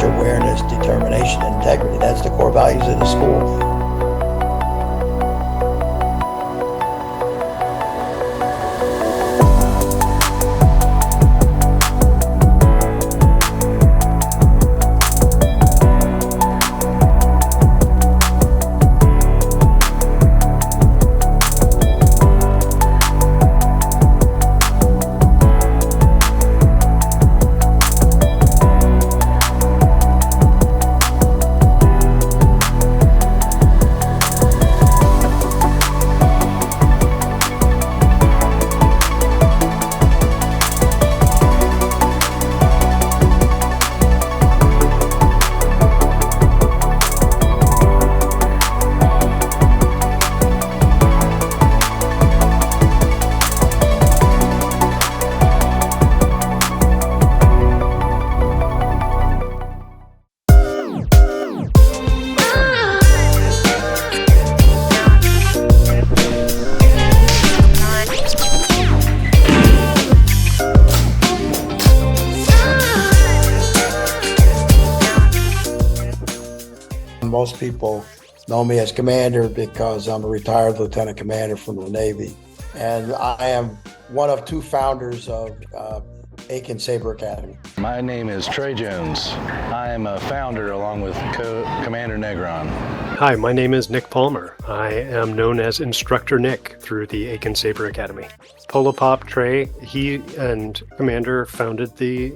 courage, awareness, determination, and integrity. That's the core values of the school. Most people know me as commander because I'm a retired lieutenant commander from the Navy. And I am one of two founders of Aiken Saber Academy. My name is Trey Jones. I am a founder along with Commander Negron. Hi, my name is Nick Palmer. I am known as Instructor Nick through the Aiken Saber Academy. Polo Pop Trey, he and Commander founded the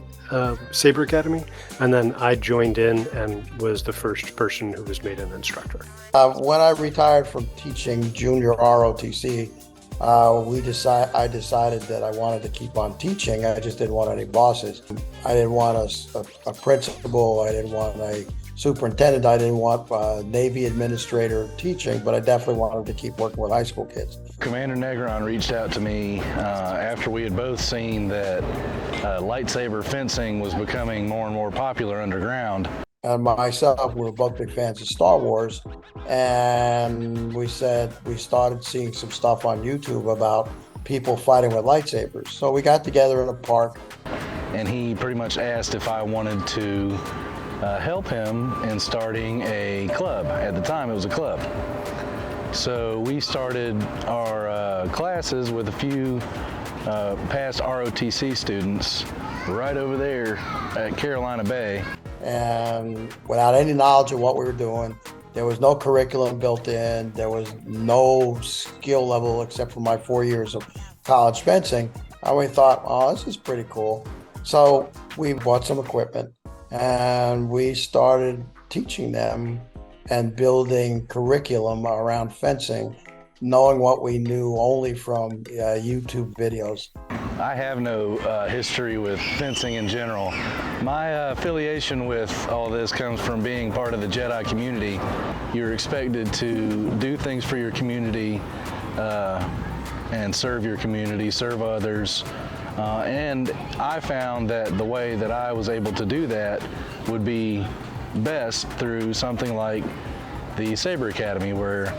Saber Academy, and then I joined in and was the first person who was made an instructor. When I retired from teaching junior ROTC, I decided that I wanted to keep on teaching. I just didn't want any bosses. I didn't want a principal. I didn't want a superintendent. I didn't want a Navy administrator teaching, but I definitely wanted to keep working with high school kids. Commander Negron reached out to me after we had both seen that lightsaber fencing was becoming more and more popular underground. And myself, we were both big fans of Star Wars, and we started seeing some stuff on YouTube about people fighting with lightsabers. So we got together in a park. And he pretty much asked if I wanted to help him in starting a club. At the time, it was a club. So we started our classes with a few past ROTC students right over there at Carolina Bay. And without any knowledge of what we were doing, there was no curriculum built in, there was no skill level except for my 4 years of college fencing. And we thought, oh, this is pretty cool. So we bought some equipment and we started teaching them and building curriculum around fencing, knowing what we knew only from YouTube videos. I have no history with fencing in general. My affiliation with all this comes from being part of the Jedi community. You're expected to do things for your community and serve your community, serve others. And I found that the way that I was able to do that would be best through something like the Saber Academy, where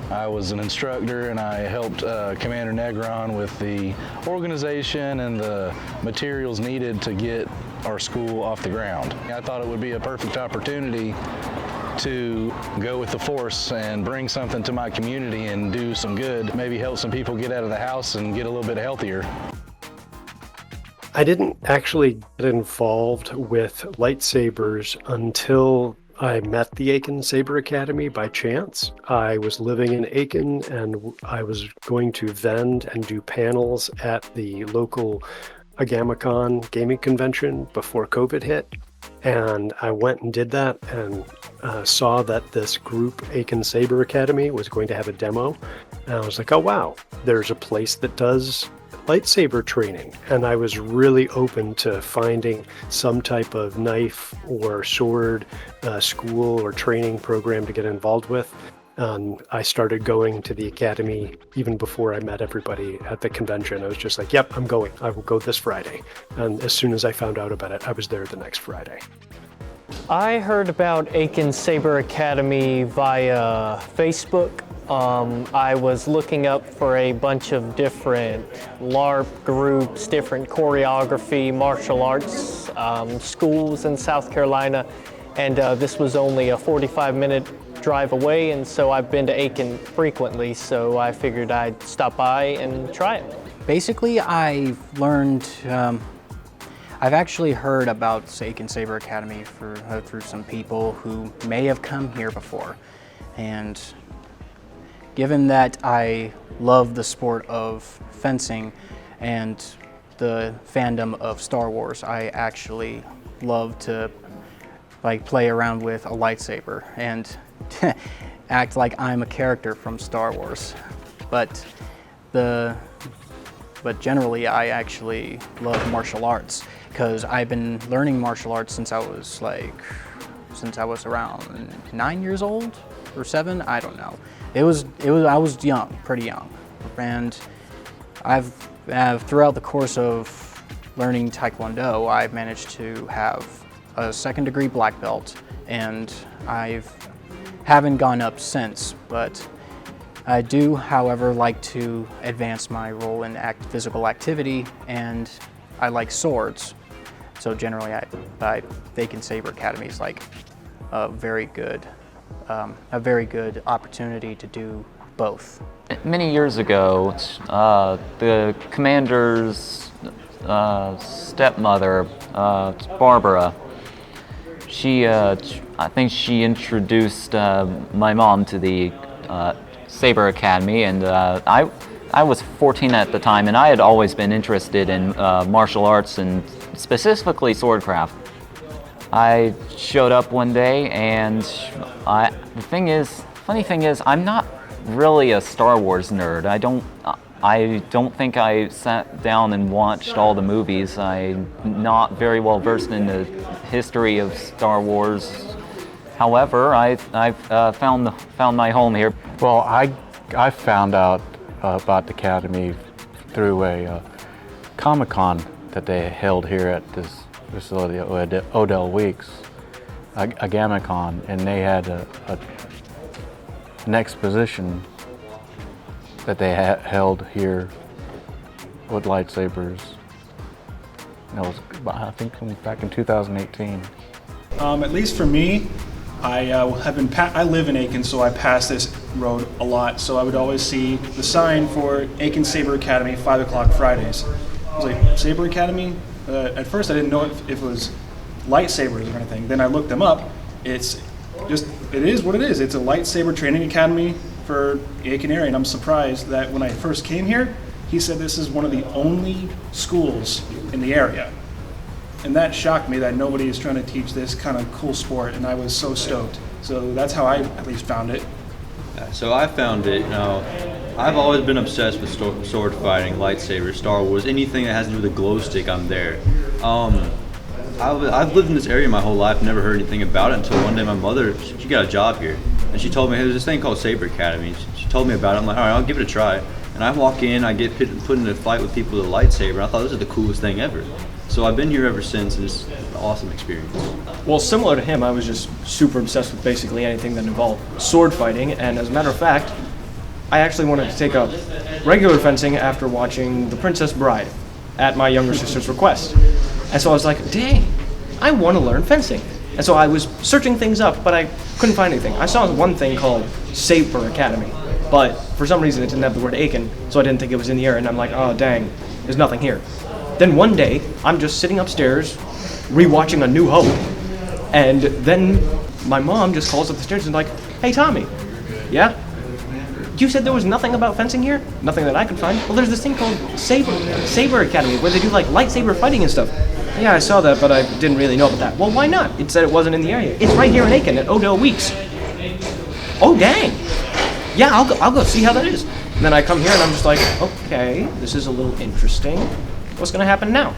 I was an instructor and I helped Commander Negron with the organization and the materials needed to get our school off the ground. I thought it would be a perfect opportunity to go with the force and bring something to my community and do some good, maybe help some people get out of the house and get a little bit healthier. I didn't actually get involved with lightsabers until I met the Aiken Saber Academy by chance. I was living in Aiken and I was going to vend and do panels at the local Agamicon gaming convention before COVID hit. And I went and did that and saw that this group, Aiken Saber Academy, was going to have a demo. And I was like, oh, wow, there's a place that does lightsaber training. And I was really open to finding some type of knife or sword school or training program to get involved with. I started going to the academy even before I met everybody at the convention. I was just like, yep, I'm going. I will go this Friday. And as soon as I found out about it, I was there the next Friday. I heard about Aiken Saber Academy via Facebook. I was looking up for a bunch of different LARP groups, different choreography, martial arts schools in South Carolina, and this was only a 45-minute drive away, and so I've been to Aiken frequently, so I figured I'd stop by and try it. Basically, I've learned, I've actually heard about Aiken Saber Academy through some people who may have come here before. And given that I love the sport of fencing and the fandom of Star Wars, I actually love to play around with a lightsaber and act like I'm a character from Star Wars. But generally, I actually love martial arts because I've been learning martial arts since I was around 9 years old or 7. I don't know. I was young, pretty young, and I've throughout the course of learning Taekwondo, I've managed to have a 2nd degree black belt, and I haven't gone up since, but I do, however, like to advance my role in physical activity, and I like swords. So generally, Aiken Saber Academy is like a very good opportunity to do both. Many years ago, the commander's stepmother, Barbara, I think she introduced my mom to the Saber Academy, and I was 14 at the time, and I had always been interested in martial arts and specifically swordcraft. I showed up one day, and funny thing is, I'm not really a Star Wars nerd. I don't think I sat down and watched all the movies. I'm not very well versed in the history of Star Wars. However, I've found my home here. Well, I found out about the Academy through a Comic-Con that they held here at this facility, Odell Weeks, a Gamma-Con, and they had an exposition that they held here with lightsabers. And that was, I think, back in 2018. At least for me, I live in Aiken, so I pass this road a lot. So I would always see the sign for Aiken Saber Academy, 5 o'clock Fridays. I was like, Saber Academy? At first I didn't know if it was lightsabers or anything. Then I looked them up. It is what it is. It's a lightsaber training academy for the Aiken area, and I'm surprised that when I first came here, he said this is one of the only schools in the area. And that shocked me that nobody is trying to teach this kind of cool sport, and I was so stoked. So that's how I at least found it. So I found it, I've always been obsessed with sword fighting, lightsabers, Star Wars, anything that has to do with a glow stick, I'm there. I've lived in this area my whole life, never heard anything about it until one day my mother, she got a job here. And she told me, hey, there's this thing called Saber Academy. She told me about it. I'm like, all right, I'll give it a try. And I walk in, I get put in a fight with people with a lightsaber. And I thought this is the coolest thing ever. So I've been here ever since, and it's an awesome experience. Well, similar to him, I was just super obsessed with basically anything that involved sword fighting. And as a matter of fact, I actually wanted to take up regular fencing after watching The Princess Bride at my younger sister's request. And so I was like, dang, I want to learn fencing. And so I was searching things up, but I couldn't find anything. I saw one thing called Saber Academy, but for some reason it didn't have the word Aiken, so I didn't think it was in the area, and I'm like, oh dang, there's nothing here. Then one day, I'm just sitting upstairs, rewatching A New Hope, and then my mom just calls up the stairs and like, hey Tommy, yeah? You said there was nothing about fencing here? Nothing that I could find. Well, there's this thing called Saber Academy, where they do like lightsaber fighting and stuff. Yeah, I saw that, but I didn't really know about that. Well, why not? It said it wasn't in the area. It's right here in Aiken at Odell Weeks. Oh, dang. Yeah, I'll go see how that is. And then I come here and I'm just like, okay, this is a little interesting. What's going to happen now?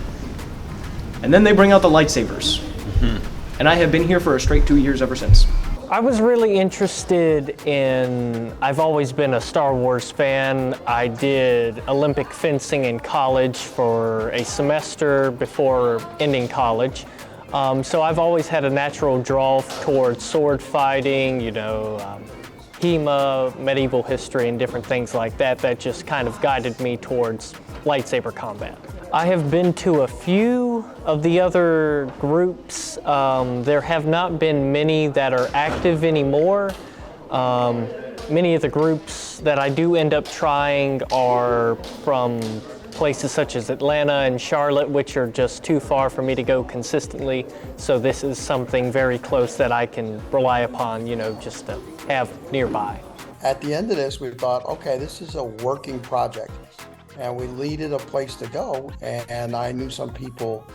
And then they bring out the lightsabers. Mm-hmm. And I have been here for a straight 2 years ever since. I was really interested I've always been a Star Wars fan. I did Olympic fencing in college for a semester before ending college. So I've always had a natural draw towards sword fighting, HEMA, medieval history, and different things like that just kind of guided me towards lightsaber combat. I have been to a few of the other groups. There have not been many that are active anymore. Many of the groups that I do end up trying are from places such as Atlanta and Charlotte, which are just too far for me to go consistently. So this is something very close that I can rely upon, just to have nearby. At the end of this, we thought, okay, this is a working project. And we needed a place to go. And I knew some people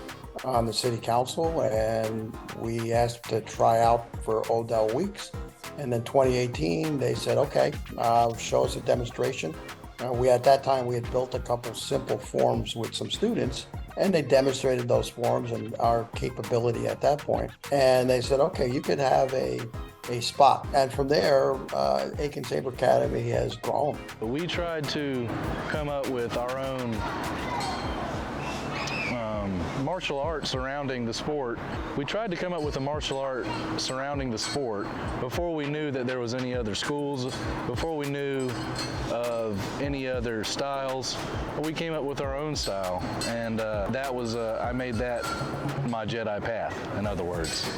on the city council, and we asked to try out for Odell Weeks. And then 2018, they said, okay, show us a demonstration. At that time, we had built a couple simple forms with some students, and they demonstrated those forms and our capability at that point. And they said, okay, you could have a spot. And from there, Aiken Saber Academy has grown. We tried to come up with our own martial art surrounding the sport. We tried to come up with a martial art surrounding the sport before we knew that there was any other schools, before we knew of any other styles. We came up with our own style, and that was, I made that my Jedi path, in other words.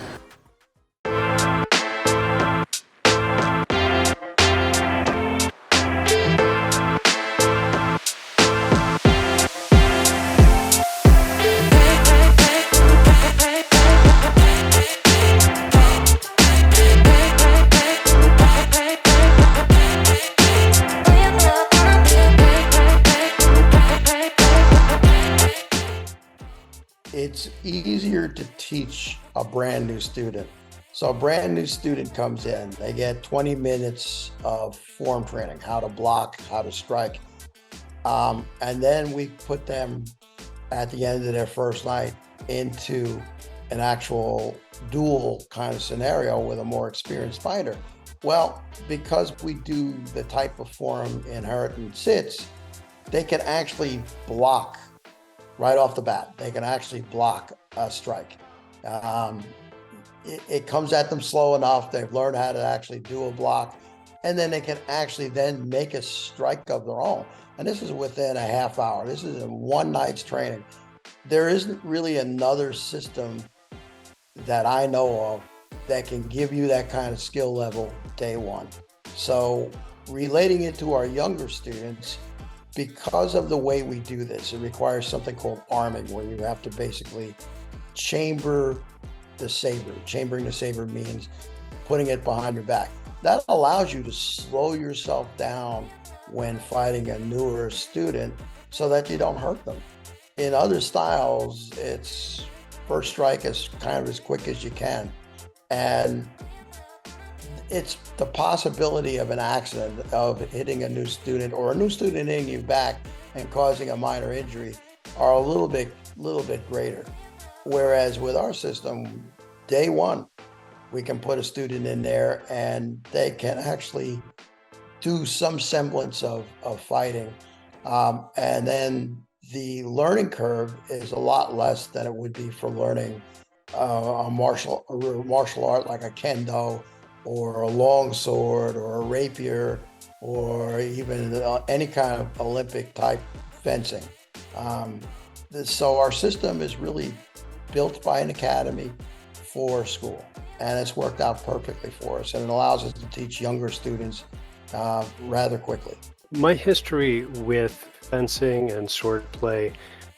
It's easier to teach a brand new student. So a brand new student comes in, they get 20 minutes of form training, how to block, how to strike. And then we put them at the end of their first night into an actual duel kind of scenario with a more experienced fighter. Well, because we do the type of form inherent sits, they can actually block right off the bat. They can actually block a strike. It comes at them slow enough. They've learned how to actually do a block, and then they can actually then make a strike of their own. And this is within a half hour. This is in one night's training. There isn't really another system that I know of that can give you that kind of skill level day one. So relating it to our younger students, because of the way we do this, it requires something called arming, where you have to basically chamber the saber. Chambering the saber means putting it behind your back. That allows you to slow yourself down when fighting a newer student so that you don't hurt them. In other styles, it's first strike is kind of as quick as you can. And it's the possibility of an accident, of hitting a new student or a new student hitting you back and causing a minor injury, are a little bit greater. Whereas with our system, day one, we can put a student in there and they can actually do some semblance of fighting. And then the learning curve is a lot less than it would be for learning a martial art like a kendo, or a long sword, or a rapier, or even any kind of Olympic type fencing. So our system is really built by an academy for school, and it's worked out perfectly for us, and it allows us to teach younger students rather quickly. My history with fencing and sword play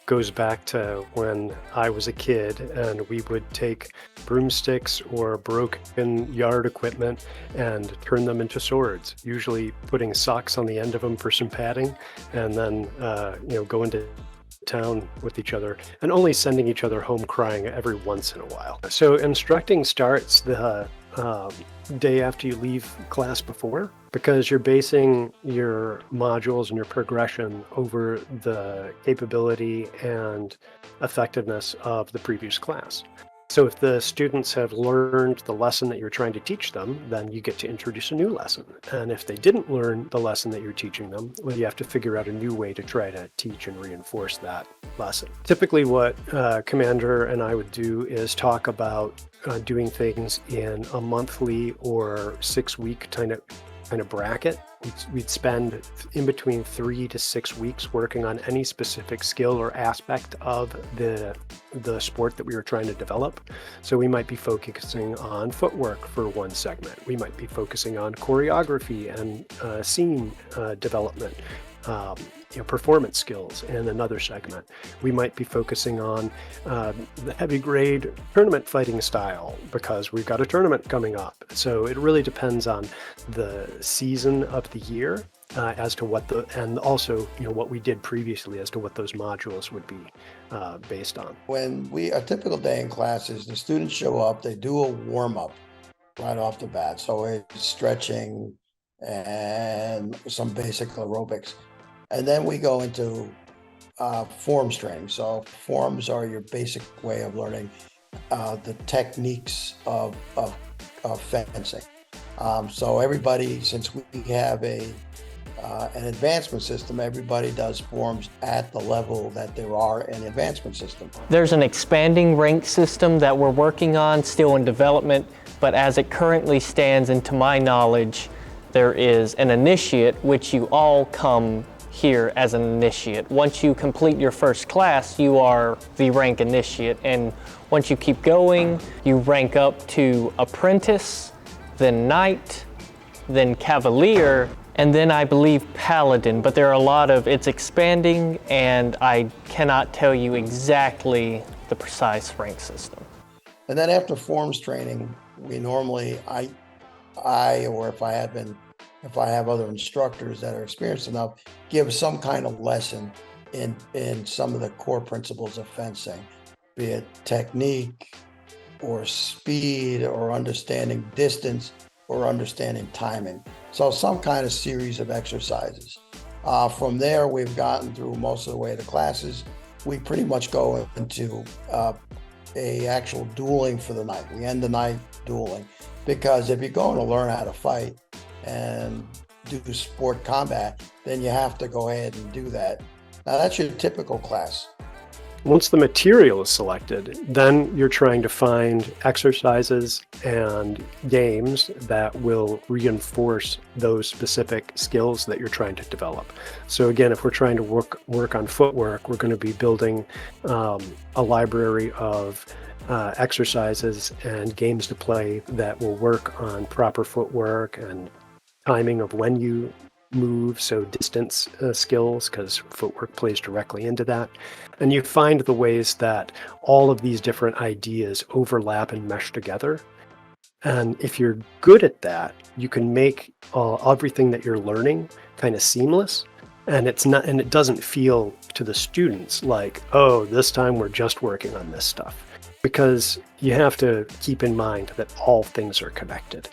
goes back to when I was a kid, and we would take broomsticks or broken yard equipment and turn them into swords, usually putting socks on the end of them for some padding, and then go into town with each other, and only sending each other home crying every once in a while. So instructing starts the day after you leave class before, because you're basing your modules and your progression over the capability and effectiveness of the previous class. So if the students have learned the lesson that you're trying to teach them, then you get to introduce a new lesson. And if they didn't learn the lesson that you're teaching them, well, you have to figure out a new way to try to teach and reinforce that lesson. Typically what Commander and I would do is talk about doing things in a monthly or 6-week kind of bracket, We'd spend in between 3 to 6 weeks working on any specific skill or aspect of the sport that we were trying to develop. So we might be focusing on footwork for one segment. We might be focusing on choreography and scene development. Performance skills in another segment. We might be focusing on the heavy grade tournament fighting style because we've got a tournament coming up. So it really depends on the season of the year as to what and also what we did previously as to what those modules would be based on. When a typical day in classes, the students show up, they do a warm up right off the bat. So it's stretching and some basic aerobics. And then we go into forms training. So forms are your basic way of learning the techniques of fencing. So everybody, since we have an advancement system, everybody does forms at the level that there are in the advancement system. There's an expanding rank system that we're working on, still in development, but as it currently stands, and to my knowledge, there is an initiate, which you all come here as an initiate. Once you complete your first class, you are the rank initiate, and once you keep going, you rank up to apprentice, then knight, then cavalier, and then I believe paladin. But there are it's expanding, and I cannot tell you exactly the precise rank system. And then after forms training, we normally, or if I have other instructors that are experienced enough, give some kind of lesson in some of the core principles of fencing, be it technique or speed or understanding distance or understanding timing. So some kind of series of exercises. From there, we've gotten through most of the way to classes. We pretty much go into a actual dueling for the night. We end the night dueling, because if you're going to learn how to fight and do sport combat, then you have to go ahead and do that. Now that's your typical class. Once the material is selected, then you're trying to find exercises and games that will reinforce those specific skills that you're trying to develop. So again, if we're trying to work on footwork, we're going to be building a library of exercises and games to play that will work on proper footwork and timing of when you move, so distance skills, because footwork plays directly into that. And you find the ways that all of these different ideas overlap and mesh together. And if you're good at that, you can make everything that you're learning kind of seamless. And it doesn't feel to the students like, oh, this time we're just working on this stuff. Because you have to keep in mind that all things are connected.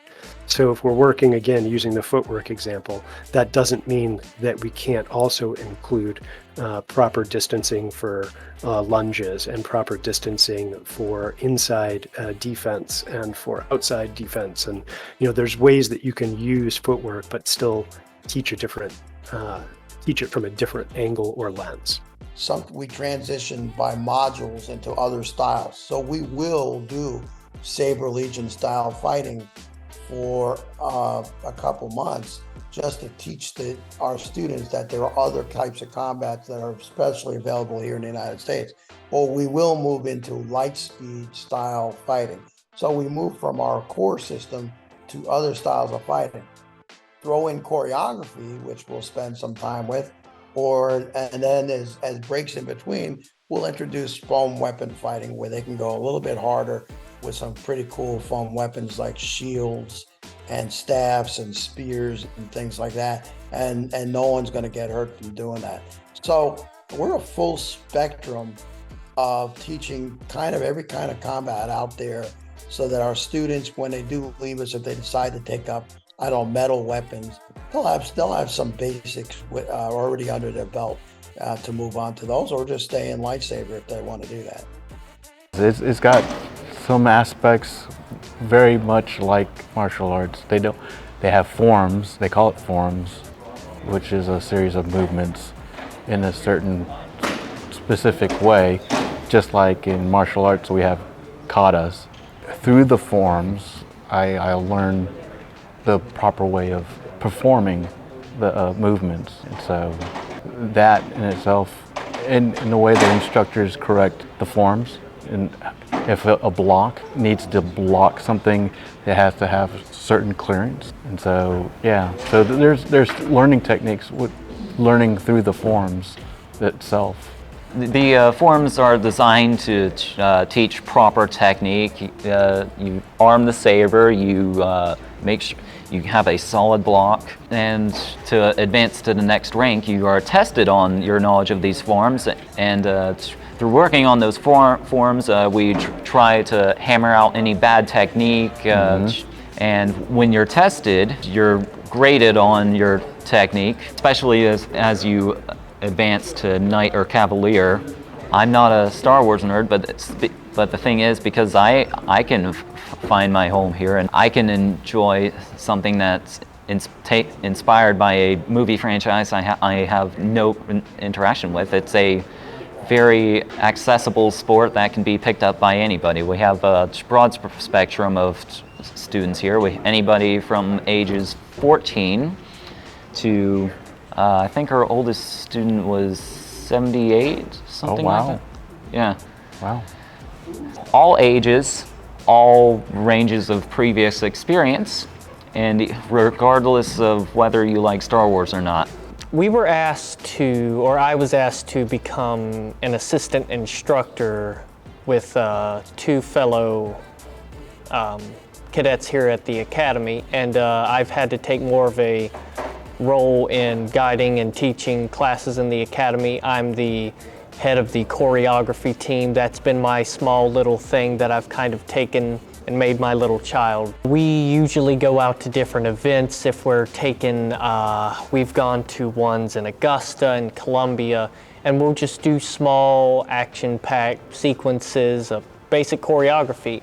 So if we're working, again, using the footwork example, that doesn't mean that we can't also include proper distancing for lunges and proper distancing for inside defense and for outside defense. And, there's ways that you can use footwork, but still teach it from a different angle or lens. We transition by modules into other styles. So we will do Saber Legion style fighting for a couple months just to teach our students that there are other types of combats that are especially available here in the United States. Or we will move into light speed style fighting. So we move from our core system to other styles of fighting. Throw in choreography, which we'll spend some time with, and then as breaks in between, we'll introduce foam weapon fighting, where they can go a little bit harder with some pretty cool foam weapons like shields and staffs and spears and things like that. And no one's going to get hurt from doing that. So we're a full spectrum of teaching kind of every kind of combat out there, so that our students, when they do leave us, if they decide to take up, metal weapons, they'll have some basics already under their belt to move on to those, or just stay in lightsaber if they want to do that. It's got some aspects very much like martial arts. They have forms. They call it forms, which is a series of movements in a certain specific way. Just like in martial arts, we have katas. Through the forms, I learned the proper way of performing the movements. And so that in itself, and the way the instructors correct the forms, and if a block needs to block something, it has to have certain clearance. And so, yeah, so there's learning techniques with learning through the forms itself. The forms are designed to teach proper technique. You arm the saber, you make sure you have a solid block, and to advance to the next rank, you are tested on your knowledge of these forms. And through working on those forms, we try to hammer out any bad technique. And when you're tested, you're graded on your technique, especially as you advance to Knight or Cavalier. I'm not a Star Wars nerd, but the thing is, because I can find my home here and I can enjoy something that's inspired by a movie franchise I have no interaction with. It's a very accessible sport that can be picked up by anybody. We have a broad spectrum of students here. Anybody from ages 14 to I think our oldest student was 78, something like that. Yeah. Wow. All ages, all ranges of previous experience, and regardless of whether you like Star Wars or not. We were asked to, or I was asked to become an assistant instructor with two fellow cadets here at the academy, and I've had to take more of a role in guiding and teaching classes in the academy. I'm the head of the choreography team. That's been my small little thing that I've kind of taken and made my little child. We usually go out to different events. If we're taking, we've gone to ones in Augusta and Columbia, and we'll just do small action-packed sequences of basic choreography.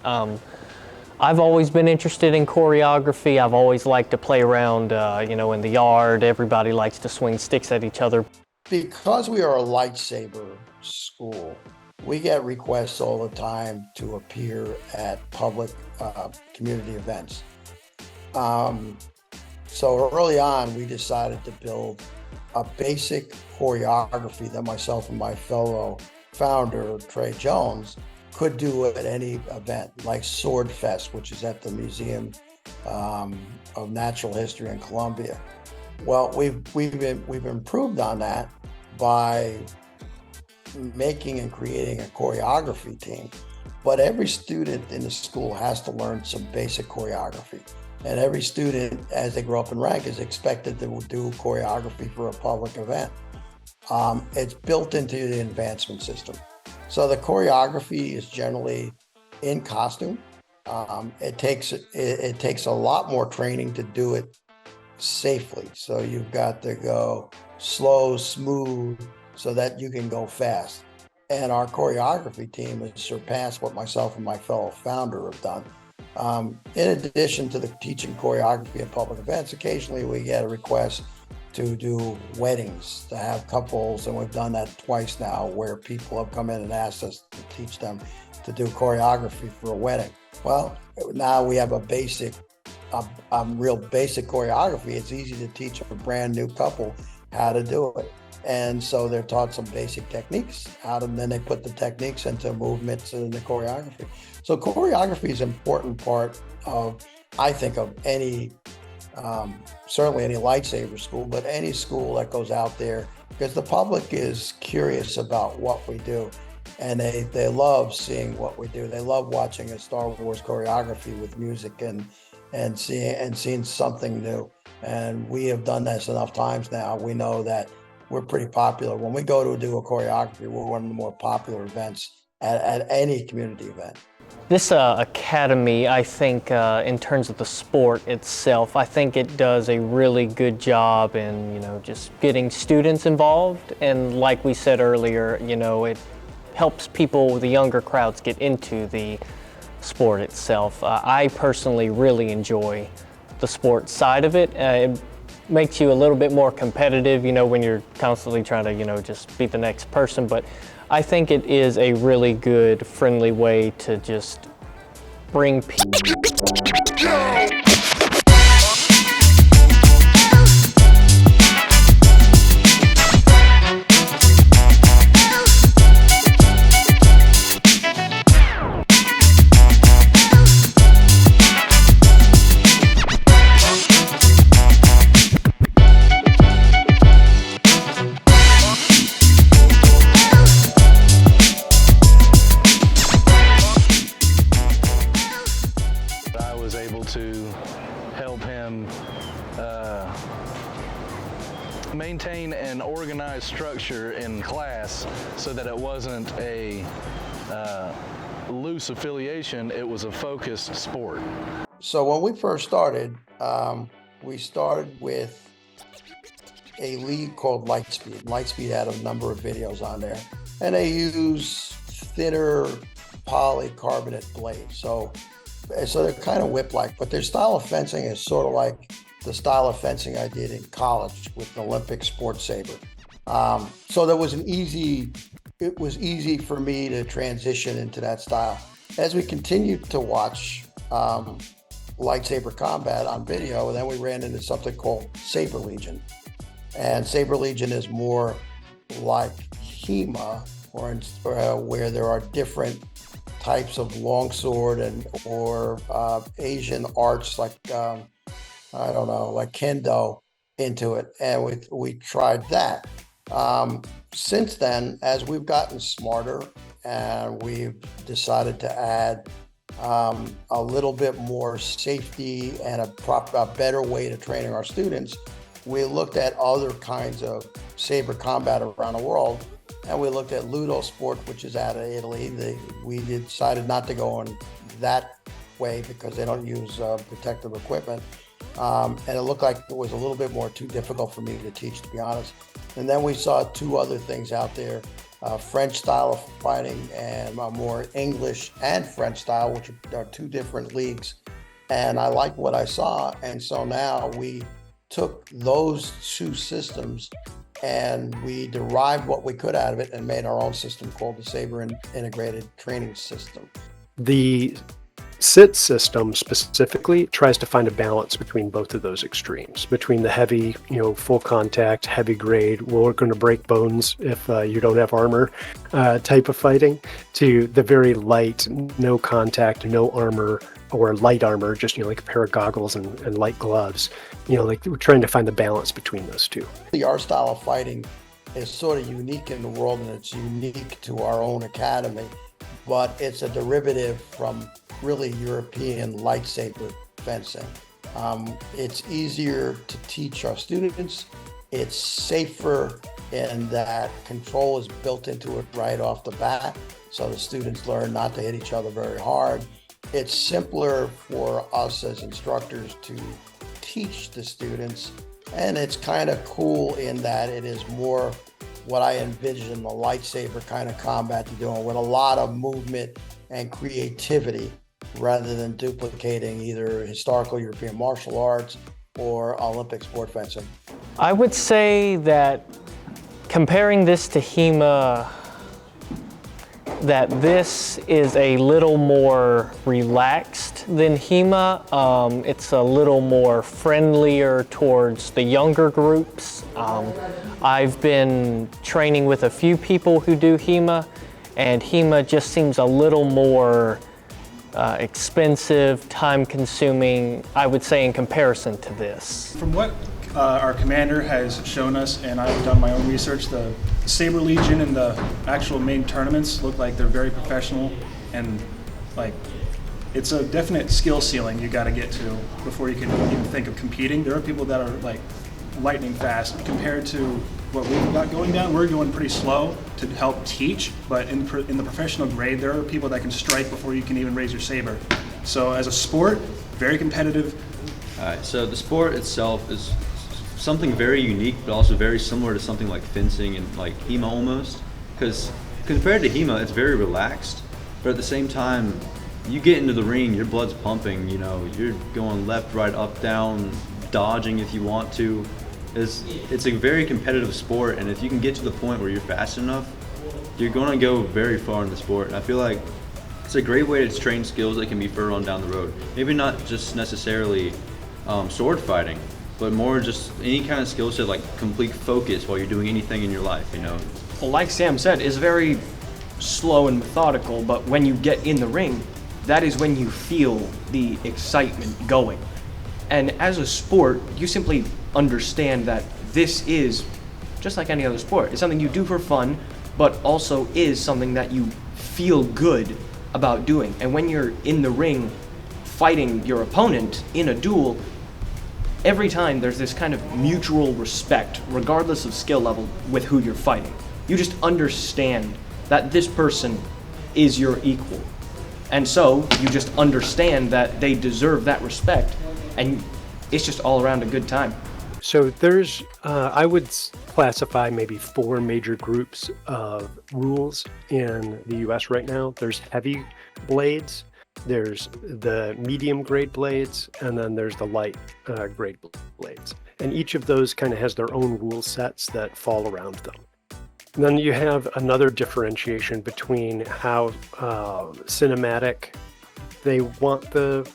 I've always been interested in choreography. I've always liked to play around, in the yard. Everybody likes to swing sticks at each other. Because we are a lightsaber school, we get requests all the time to appear at public community events. So early on, we decided to build a basic choreography that myself and my fellow founder, Trey Jones, could do at any event, like Sword Fest, which is at the Museum of Natural History in Columbia. Well, we've improved on that by making and creating a choreography team. But every student in the school has to learn some basic choreography. And every student, as they grow up in rank, is expected to do choreography for a public event. It's built into the advancement system. So the choreography is generally in costume. It takes a lot more training to do it safely. So you've got to go slow, smooth, so that you can go fast. And our choreography team has surpassed what myself and my fellow founder have done. In addition to the teaching choreography at public events, occasionally we get a request to do weddings, to have couples, and we've done that twice now, where people have come in and asked us to teach them to do choreography for a wedding. Well, now we have a real basic choreography. It's easy to teach a brand new couple how to do it. And so they're taught some basic techniques, and then they put the techniques into movements and into choreography. So choreography is an important part of, I think, of any, certainly any lightsaber school, but any school that goes out there, because the public is curious about what we do, and they love seeing what we do. They love watching a Star Wars choreography with music and seeing something new. And we have done this enough times now. We know that we're pretty popular. When we go to do a choreography, we're one of the more popular events at any community event. This academy, I think, in terms of the sport itself, I think it does a really good job in, just getting students involved. And like we said earlier, it helps people, the younger crowds, get into the sport itself. I personally really enjoy the sports side of it. It makes you a little bit more competitive, when you're constantly trying to, just beat the next person. But I think it is a really good, friendly way to just bring people. them maintain an organized structure in class so that it wasn't a loose affiliation, it was a focused sport. So when we first started, we started with a league called Lightspeed. Lightspeed had a number of videos on there, and they use thinner polycarbonate blades. So they're kind of whip-like, but their style of fencing is sort of like the style of fencing I did in college with the Olympic sports saber. So it was easy for me to transition into that style. As we continued to watch lightsaber combat on video, then we ran into something called Saber Legion. And Saber Legion is more like HEMA, where there are different types of longsword or Asian arts like like kendo into it, and we tried that. Since then, as we've gotten smarter and we've decided to add a little bit more safety and a better way to training our students, we looked at other kinds of saber combat around the world, and we looked at Ludo sport, which is out of Italy. We decided not to go in that way because they don't use protective equipment. And it looked like it was a little bit more too difficult for me to teach, to be honest. And then we saw two other things out there, French style of fighting and a more English and French style, which are two different leagues. And I liked what I saw. And so now we took those two systems and we derived what we could out of it and made our own system called the Saber Integrated Training System. The SIT system specifically tries to find a balance between both of those extremes, between the heavy, full contact, heavy grade, we're going to break bones if you don't have armor type of fighting, to the very light, no contact, no armor, or light armor, just like a pair of goggles and light gloves. Like we're trying to find the balance between those two. Our style of fighting is sort of unique in the world, and it's unique to our own academy, but it's a derivative from really European lightsaber fencing. It's easier to teach our students. It's safer in that control is built into it right off the bat, so the students learn not to hit each other very hard. It's simpler for us as instructors to teach the students, and it's kind of cool in that it is more what I envision the lightsaber kind of combat to doing, with a lot of movement and creativity rather than duplicating either historical European martial arts or Olympic sport fencing. I would say that comparing this to HEMA, that this is a little more relaxed than HEMA. It's a little more friendlier towards the younger groups. I've been training with a few people who do HEMA, and HEMA just seems a little more expensive, time-consuming, I would say, in comparison to this. From what our commander has shown us, and I've done my own research, the Saber Legion and the actual main tournaments look like they're very professional, and it's a definite skill ceiling you got to get to before you can even think of competing. There are people that are lightning fast compared to what we've got going down. We're going pretty slow to help teach, but in the professional grade, there are people that can strike before you can even raise your saber. So as a sport, very competitive. All right, so the sport itself is something very unique, but also very similar to something like fencing and like HEMA almost. Because compared to HEMA, it's very relaxed, but at the same time, you get into the ring, your blood's pumping, you're going left, right, up, down, dodging if you want to. It's a very competitive sport, and if you can get to the point where you're fast enough, you're going to go very far in the sport. And I feel like it's a great way to train skills that can be further on down the road. Maybe not just necessarily sword fighting, but more just any kind of skill set, like complete focus while you're doing anything in your life, Well, like Sam said, it's very slow and methodical, but when you get in the ring, that is when you feel the excitement going. And as a sport, you simply understand that this is just like any other sport. It's something you do for fun, but also is something that you feel good about doing. And when you're in the ring fighting your opponent in a duel, every time there's this kind of mutual respect, regardless of skill level, with who you're fighting. You just understand that this person is your equal. And so you just understand that they deserve that respect, and it's just all around a good time. So there's, I would classify maybe 4 major groups of rules in the US right now. There's heavy blades, there's the medium grade blades, and then there's the light grade blades. And each of those kind of has their own rule sets that fall around them. And then you have another differentiation between how cinematic they want the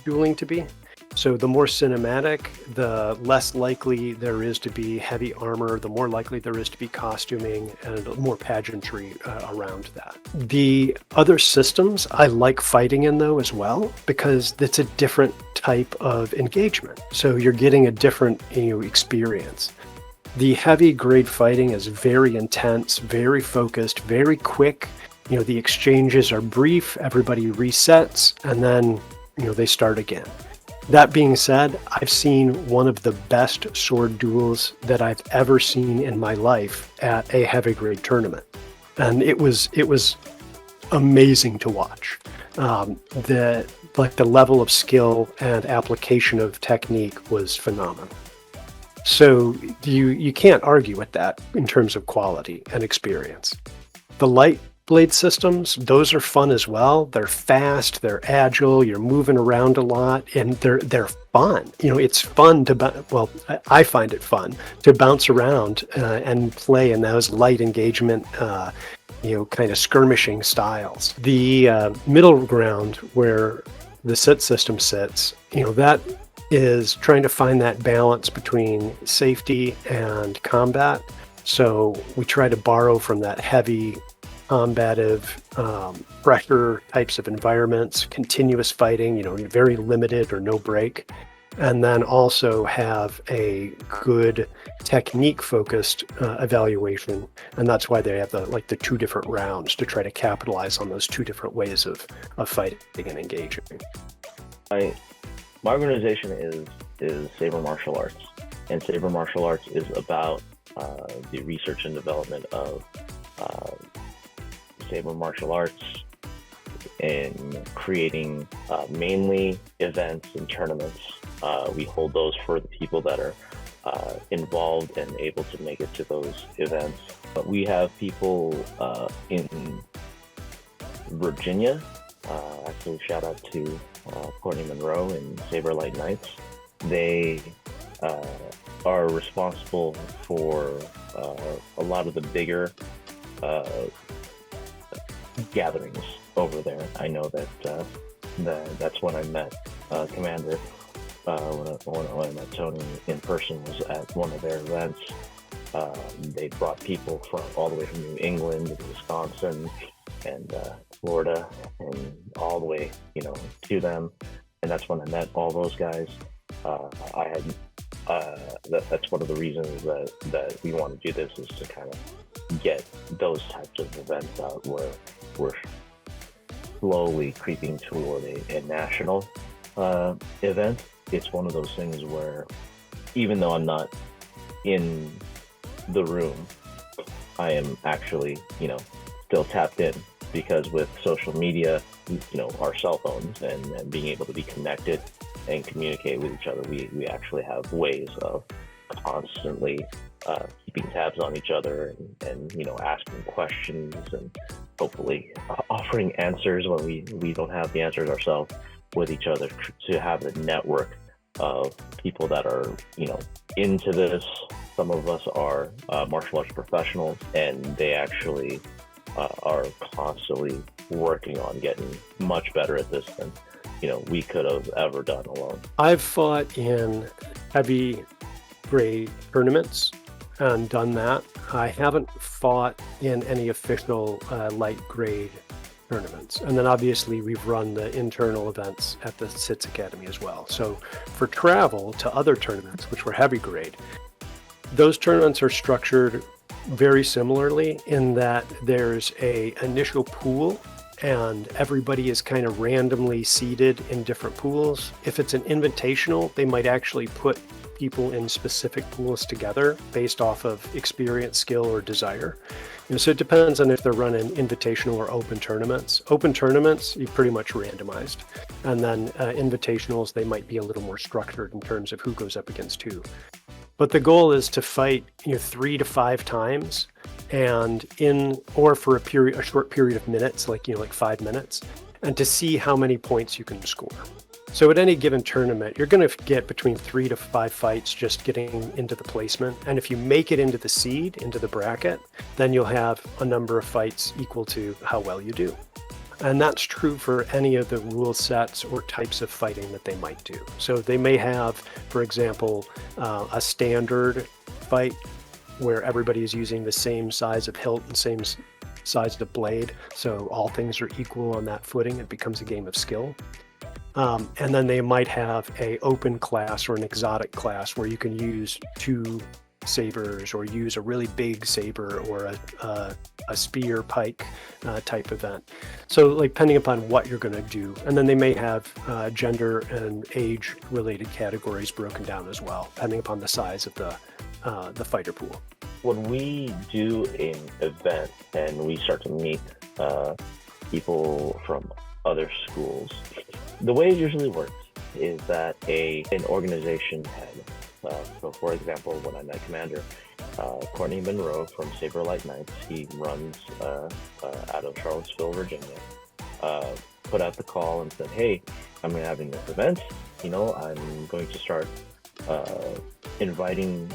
dueling to be. So the more cinematic, the less likely there is to be heavy armor, the more likely there is to be costuming and more pageantry around that. The other systems I like fighting in though as well, because it's a different type of engagement. So you're getting a different experience. The heavy grade fighting is very intense, very focused, very quick. The exchanges are brief, everybody resets, and then they start again. That being said, I've seen one of the best sword duels that I've ever seen in my life at a heavy grade tournament. And it was amazing to watch. The level of skill and application of technique was phenomenal. So you can't argue with that in terms of quality and experience. The light blade systems, those are fun as well. They're fast, they're agile, you're moving around a lot, and they're fun. It's fun to, I find it fun to bounce around and play in those light engagement, kind of skirmishing styles. The middle ground where the sit system sits, that is trying to find that balance between safety and combat. So we try to borrow from that heavy combative pressure types of environments, continuous fighting, very limited or no break, and then also have a good technique focused evaluation. And that's why they have the 2 different rounds to try to capitalize on those 2 different ways of fighting and engaging. My organization is Saber Martial Arts, and Saber Martial Arts is about the research and development of Saber Martial Arts in creating mainly events and tournaments. We hold those for the people that are involved and able to make it to those events. But we have people in Virginia. Actually, shout out to Courtney Monroe and Saber Light Knights. They are responsible for a lot of the bigger gatherings over there. I know that that's when I met Commander. When I met Tony in person was at one of their events. They brought people from all the way from New England to Wisconsin and Florida and all the way, to them. And that's when I met all those guys. That's one of the reasons that we want to do this, is to kind of get those types of events out where we're slowly creeping toward a national event. It's one of those things where, even though I'm not in the room, I am actually, still tapped in, because with social media, our cell phones and being able to be connected and communicate with each other, we actually have ways of constantly keeping tabs on each other and asking questions and hopefully offering answers when we don't have the answers ourselves with each other, to have a network of people that are into this. Some of us are martial arts professionals, and they actually are constantly working on getting much better at this than we could have ever done alone. I've fought in heavy grade tournaments and done that. I haven't fought in any official light grade tournaments. And then obviously we've run the internal events at the SITS Academy as well. So for travel to other tournaments, which were heavy grade, those tournaments are structured very similarly in that there's a initial pool, and everybody is kind of randomly seated in different pools. If it's an invitational, they might actually put people in specific pools together based off of experience, skill, or desire. So it depends on if they're running invitational or open tournaments. Open tournaments, you pretty much randomized. And then invitationals, they might be a little more structured in terms of who goes up against who. But the goal is to fight 3 to 5 times, and or for a short period of minutes, like 5 minutes, and to see how many points you can score. So at any given tournament, you're going to get between 3 to 5 fights just getting into the placement. And if you make it into the seed, into the bracket, then you'll have a number of fights equal to how well you do. And that's true for any of the rule sets or types of fighting that they might do. So they may have, for example, a standard fight where everybody is using the same size of hilt and same size of blade. So all things are equal on that footing. It becomes a game of skill. And then they might have a open class or an exotic class where you can use 2 sabers or use a really big saber or a spear pike type event. So depending upon what you're going to do. And then they may have gender and age related categories broken down as well, depending upon the size of the fighter pool. When we do an event and we start to meet people from other schools, the way it usually works is that an organization head, so for example, when I met Commander Courtney Monroe from Saber Light Knights, he runs out of Charlottesville, Virginia, put out the call and said, hey, I'm having this event, I'm going to start inviting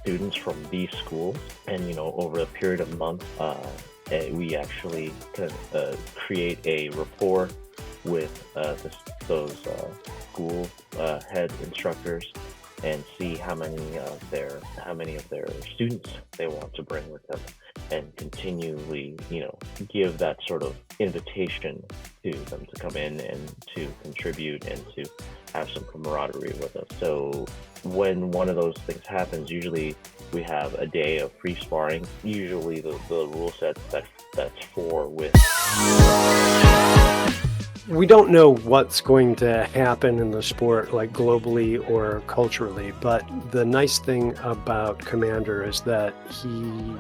students from these schools, and over a period of months, we actually create a rapport with those school head instructors and see how many of their students they want to bring with them, and continually give that sort of invitation to them to come in and to contribute and to have some camaraderie with us. So when one of those things happens, usually we have a day of free sparring. Usually the rule set that's 4 with. We don't know what's going to happen in the sport, globally or culturally, but the nice thing about Commander is that he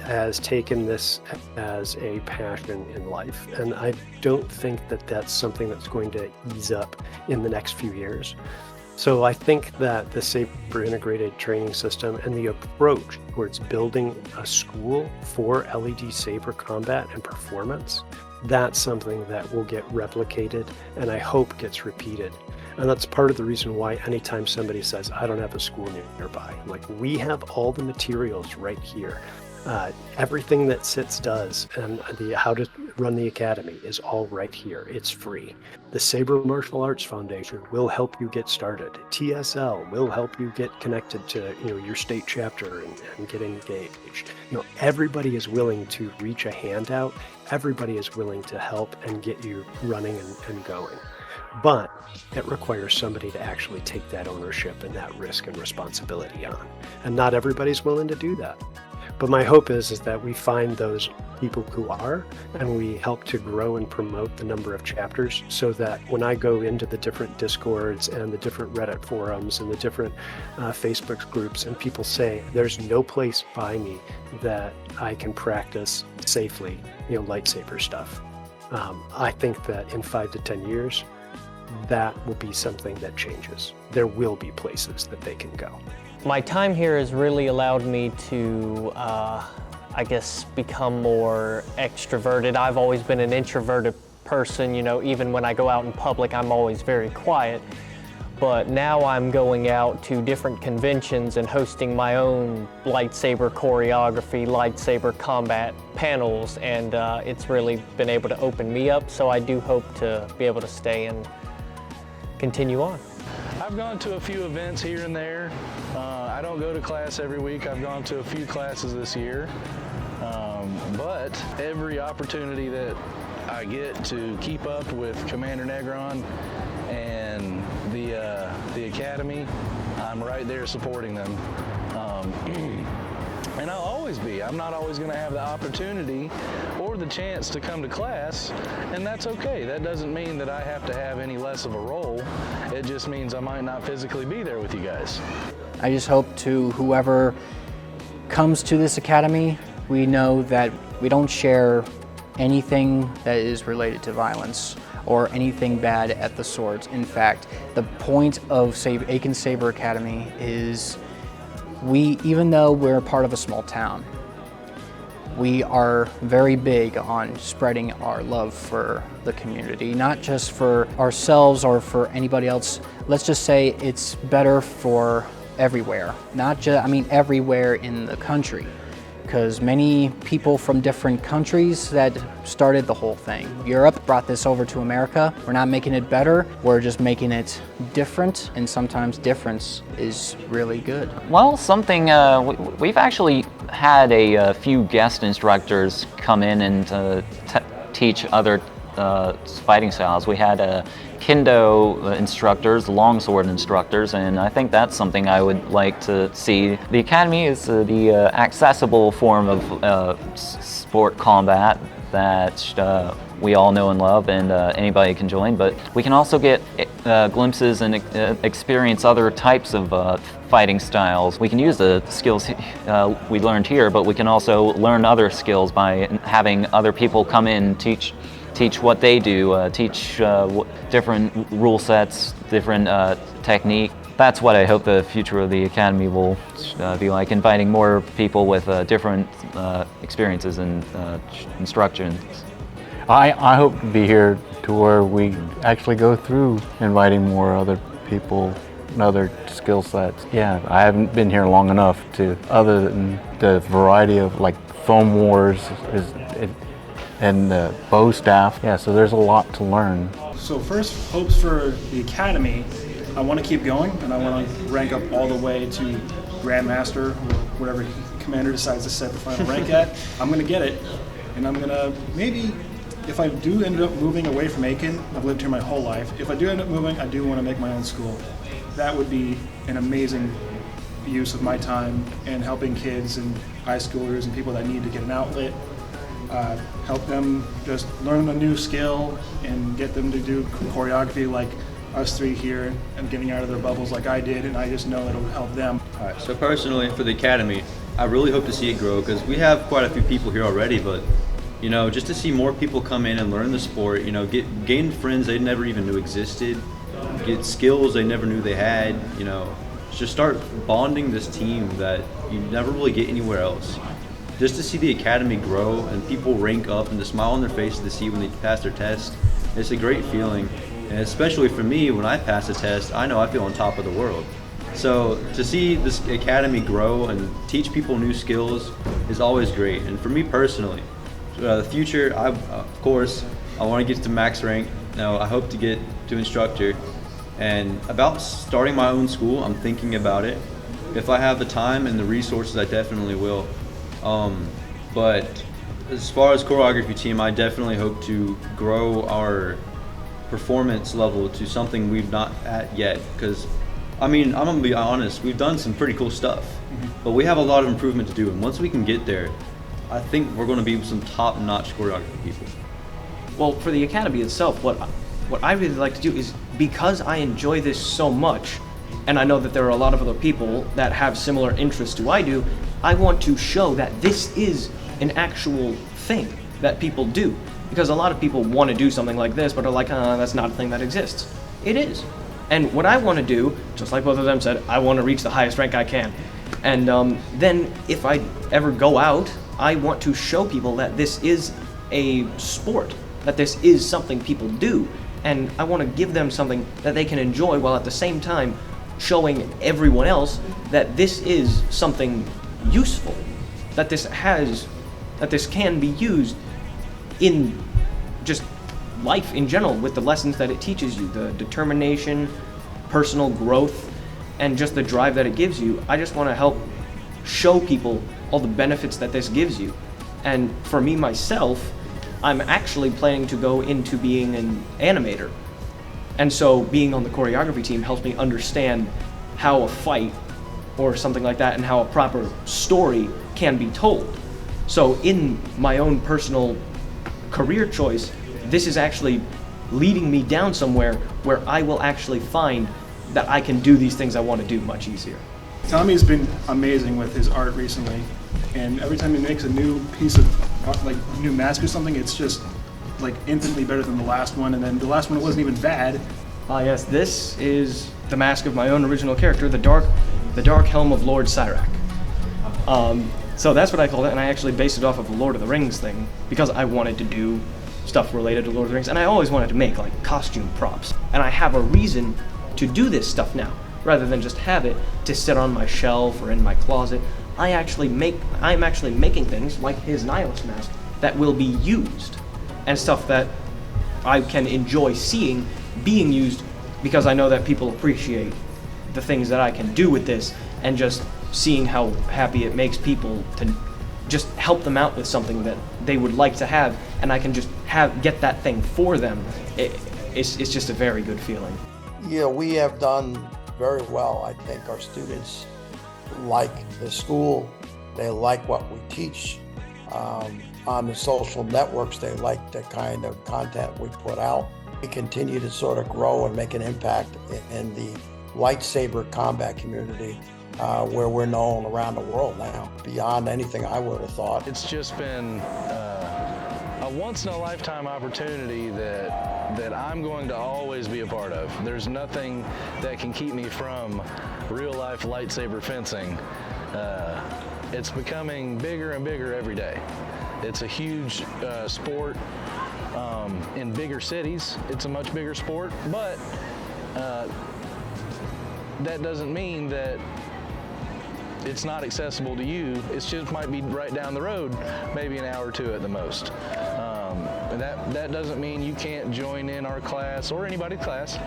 has taken this as a passion in life. And I don't think that that's something that's going to ease up in the next few years. So I think that the Saber integrated training system and the approach towards building a school for LED Saber combat and performance, that's something that will get replicated and I hope gets repeated. And that's part of the reason why anytime somebody says, I don't have a school nearby, we have all the materials right here. Everything that SITS does and how to run the academy is all right here. It's free. The Saber Martial Arts Foundation will help you get started. TSL will help you get connected to your state chapter and get engaged. Everybody is willing to reach a hand out. Everybody is willing to help and get you running and going. But it requires somebody to actually take that ownership and that risk and responsibility on. And not everybody's willing to do that. But my hope is that we find those people who are, and we help to grow and promote the number of chapters so that when I go into the different Discords and the different Reddit forums and the different Facebook groups, and people say, there's no place by me that I can practice safely, lightsaber stuff. I think that in 5 to 10 years, that will be something that changes. There will be places that they can go. My time here has really allowed me to, become more extroverted. I've always been an introverted person, even when I go out in public, I'm always very quiet. But now I'm going out to different conventions and hosting my own lightsaber choreography, lightsaber combat panels, and it's really been able to open me up, so I do hope to be able to stay and continue on. I've gone to a few events here and there. I don't go to class every week. I've gone to a few classes this year. But every opportunity that I get to keep up with Commander Negron and the Academy, I'm right there supporting them. and I'll always be. I'm not always going to have the opportunity or the chance to come to class, and that's okay. That doesn't mean that I have to have any less of a role. It just means I might not physically be there with you guys. I just hope to whoever comes to this academy, we know that we don't share anything that is related to violence or anything bad at the swords. In fact, the point of Aiken Saber Academy is even though we're part of a small town, we are very big on spreading our love for the community, not just for ourselves or for anybody else. Let's just say it's better for everywhere, everywhere in the country, because many people from different countries that started the whole thing. Europe brought this over to America. We're not making it better, we're just making it different, and sometimes difference is really good. Well, we've actually had a few guest instructors come in and teach other fighting styles. We had Kendo instructors, longsword instructors, and I think that's something I would like to see. The Academy is the accessible form of sport combat that we all know and love, and anybody can join, but we can also get glimpses and experience other types of fighting styles. We can use the skills we learned here, but we can also learn other skills by having other people come in and teach what they do, teach different rule sets, different technique. That's what I hope the future of the Academy will be like, inviting more people with different experiences and instructions. I hope to be here to where we actually go through inviting more other people and other skill sets. Yeah, I haven't been here long enough other than the variety of like foam wars and the bow staff. Yeah, so there's a lot to learn. So first, hopes for the Academy. I want to keep going, and I want to rank up all the way to Grandmaster, or whatever commander decides to set the final rank at. I'm going to get it, and I'm going to maybe, if I do end up moving away from Aiken, I've lived here my whole life. If I do end up moving, I do want to make my own school. That would be an amazing use of my time and helping kids and high schoolers and people that need to get an outlet. Help them just learn a new skill and get them to do choreography like us three here and getting out of their bubbles like I did, and I just know it'll help them. All right, so personally for the Academy, I really hope to see it grow because we have quite a few people here already, but just to see more people come in and learn the sport, gain friends they never even knew existed, get skills they never knew they had, just start bonding this team that you never really get anywhere else. Just to see the Academy grow and people rank up and the smile on their face to see when they pass their test, it's a great feeling. And especially for me, when I pass a test, I know I feel on top of the world. So to see this Academy grow and teach people new skills is always great. And for me personally, the future, of course, I want to get to max rank. Now I hope to get to instructor. And about starting my own school, I'm thinking about it. If I have the time and the resources, I definitely will. But as far as choreography team, I definitely hope to grow our performance level to something we've not at yet. Because, I'm gonna be honest, we've done some pretty cool stuff, but we have a lot of improvement to do. And once we can get there, I think we're gonna be some top-notch choreography people. Well, for the Academy itself, what I really like to do is, because I enjoy this so much, and I know that there are a lot of other people that have similar interests to I do, I want to show that this is an actual thing that people do. Because a lot of people want to do something like this, but are like, that's not a thing that exists. It is. And what I want to do, just like both of them said, I want to reach the highest rank I can. And then if I ever go out, I want to show people that this is a sport, that this is something people do. And I want to give them something that they can enjoy while at the same time showing everyone else that this is something useful, that this can be used in just life in general with the lessons that it teaches you, the determination, personal growth, and just the drive that it gives you. I just want to help show people all the benefits that this gives you. And for me myself, I'm actually planning to go into being an animator. And so being on the choreography team helps me understand how a fight or something like that and how a proper story can be told. So in my own personal career choice, this is actually leading me down somewhere where I will actually find that I can do these things I want to do much easier. Tommy's been amazing with his art recently, and every time he makes a new piece of art, like new mask or something, it's just like infinitely better than the last one, and then the last one wasn't even bad. Yes, this is the mask of my own original character, the dark helm of Lord Cyrac. So that's what I called it, and I actually based it off of a Lord of the Rings thing because I wanted to do stuff related to Lord of the Rings, and I always wanted to make like costume props, and I have a reason to do this stuff now rather than just have it to sit on my shelf or in my closet. I'm actually making things like his Nihilus mask that will be used, and stuff that I can enjoy seeing being used because I know that people appreciate the things that I can do with this, and just seeing how happy it makes people to just help them out with something that they would like to have, and I can just get that thing for them. It's just a very good feeling. Yeah, we have done very well. I think our students like the school. They like what we teach. On the social networks, they like the kind of content we put out. We continue to sort of grow and make an impact in the lightsaber combat community, where we're known around the world now, beyond anything I would have thought. It's just been a once-in-a-lifetime opportunity that I'm going to always be a part of. There's nothing that can keep me from real-life lightsaber fencing. It's becoming bigger and bigger every day. It's a huge sport. In bigger cities, it's a much bigger sport, but that doesn't mean that it's not accessible to you. It just might be right down the road, maybe an hour or two at the most. And that doesn't mean you can't join in our class or anybody's class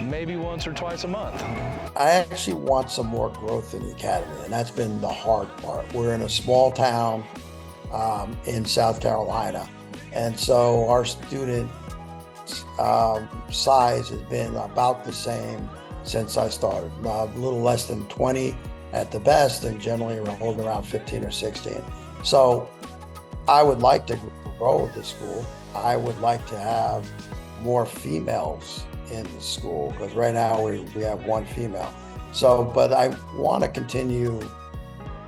maybe once or twice a month. I actually want some more growth in the academy, and that's been the hard part. We're in a small town in South Carolina, and so our student size has been about the same since I started. A little less than 20 at the best, and generally we're holding around 15 or 16. So I would like to grow the school. I would like to have more females in the school, because right now we have one female. So, but I want to continue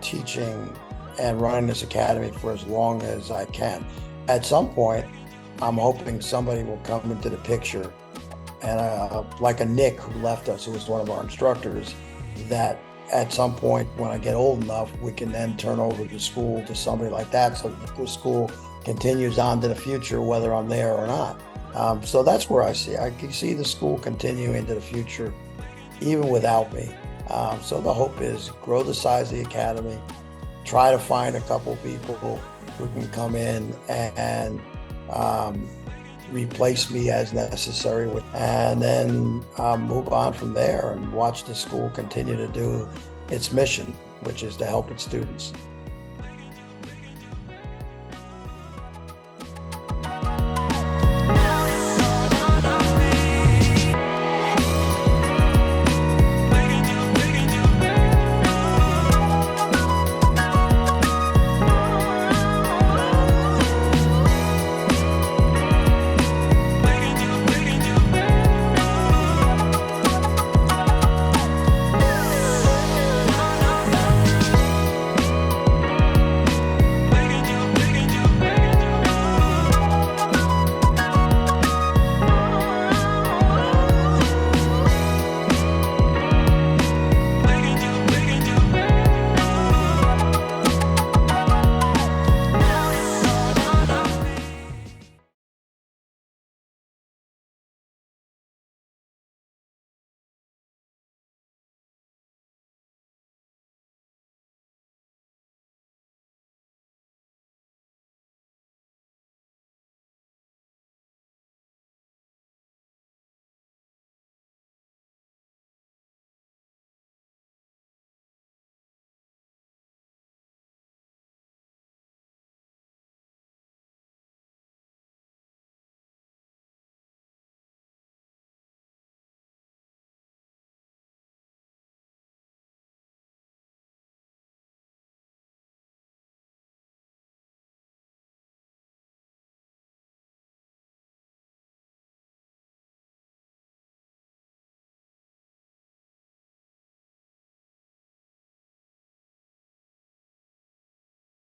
teaching and running this academy for as long as I can. At some point, I'm hoping somebody will come into the picture, and like a Nick who left us, who was one of our instructors, that at some point when I get old enough, we can then turn over the school to somebody like that, so that the school continues on to the future, whether I'm there or not. So that's where I can see the school continue into the future, even without me. So the hope is grow the size of the academy, try to find a couple people who can come in and replace me as necessary, and then move on from there and watch the school continue to do its mission, which is to help its students.